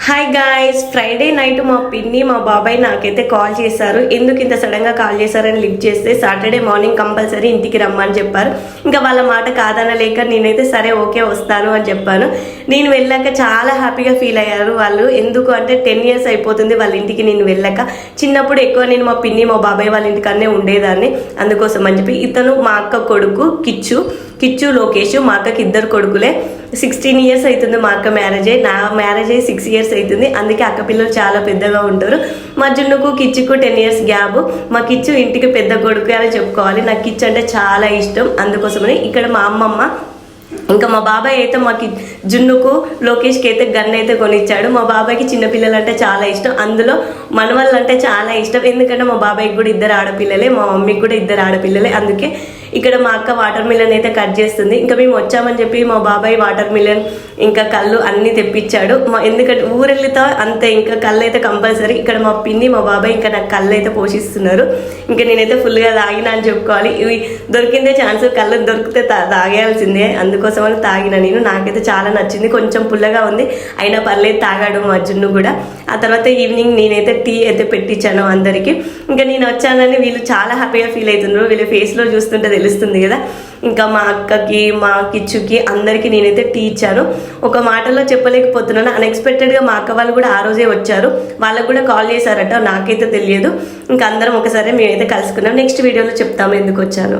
Hi guys, Friday night మా పిన్ని మా బాబాయ్ నాకైతే కాల్ చేశారు. ఎందుకు ఇంత సడన్గా కాల్ చేశారని లిఫ్ట్ చేస్తే సాటర్డే మార్నింగ్ కంపల్సరీ ఇంటికి రమ్మని చెప్పారు. ఇంకా వాళ్ళ మాట కాదనలేక నేనైతే సరే ఓకే వస్తాను అని చెప్పాను. నేను వెళ్ళాక చాలా హ్యాపీగా ఫీల్ అయ్యారు వాళ్ళు. ఎందుకు అంటే 10 years అయిపోతుంది వాళ్ళ ఇంటికి నేను వెళ్ళాక. చిన్నప్పుడు ఎక్కువ నేను మా పిన్ని మా బాబాయ్ వాళ్ళ ఇంటికన్నే ఉండేదాన్ని. అందుకోసం అని చెప్పి ఇతను మా అక్క కొడుకు కిచ్చు లోకేష్. మా అక్కకి 2 కొడుకులే. 16 years అవుతుంది మా అక్క మ్యారేజ్ అయ్యి. నా మ్యారేజ్ అయ్యి 6 years అవుతుంది. అందుకే అక్క పిల్లలు చాలా పెద్దగా ఉంటారు. మా జున్నుకు కిచ్చుకు 10 years గ్యాప్. మా కిచ్చు ఇంటికి పెద్ద కొడుకు అని చెప్పుకోవాలి. నాకు కిచ్చు అంటే చాలా ఇష్టం. అందుకోసమని ఇక్కడ మా అమ్మమ్మ ఇంకా మా బాబాయ్ అయితే మాకు జున్నుకు లోకేష్కి అయితే గన్ అయితే కొనిచ్చాడు. మా బాబాయ్కి చిన్నపిల్లలు అంటే చాలా ఇష్టం. అందులో మనవాళ్ళు అంటే చాలా ఇష్టం. ఎందుకంటే మా బాబాయ్కి కూడా 2 ఆడపిల్లలే, మా మమ్మీకి కూడా 2 ఆడపిల్లలే. అందుకే ఇక్కడ మా అక్క వాటర్ మిలన్ అయితే కట్ చేస్తుంది. ఇంకా మేము వచ్చామని చెప్పి మా బాబాయ్ వాటర్ మిలన్ ఇంకా కళ్ళు అన్నీ తెప్పించాడు. ఎందుకంటే ఊరెళ్ళితో అంతే, ఇంకా కళ్ళు అయితే కంపల్సరీ. ఇక్కడ మా పిన్ని మా బాబాయ్ ఇంకా నాకు కళ్ళు అయితే పోషిస్తున్నారు. ఇంకా నేనైతే ఫుల్గా తాగినా అని చెప్పుకోవాలి. ఇవి దొరికిందే ఛాన్స్, కళ్ళు దొరికితే తాగేయాల్సిందే. అందుకోసమని తాగిన నేను. నాకైతే చాలా నచ్చింది. కొంచెం పుల్లగా ఉంది అయినా పర్లేదు, తాగాడు మా జున్ను కూడా. ఆ తర్వాత ఈవినింగ్ నేనైతే టీ అయితే పెట్టించాను అందరికీ. ఇంకా నేను వచ్చానని వీళ్ళు చాలా హ్యాపీగా ఫీల్ అవుతున్నారు. వీళ్ళ ఫేస్లో చూస్తుంటే తెలుస్తుంది కదా. ఇంకా మా అక్కకి మా కిచ్చుకి అందరికీ నేనైతే టీ ఇచ్చాను. ఒక మాటలో చెప్పలేకపోతున్నాను. అన్ఎక్స్పెక్టెడ్గా మా అక్క వాళ్ళు కూడా ఆ రోజే వచ్చారు. వాళ్ళకు కూడా కాల్ చేశారట, నాకైతే తెలియదు. ఇంకా అందరం ఒకసారి మేమైతే కలుసుకున్నాం. నెక్స్ట్ వీడియోలో చెప్తాము ఎందుకు వచ్చాను.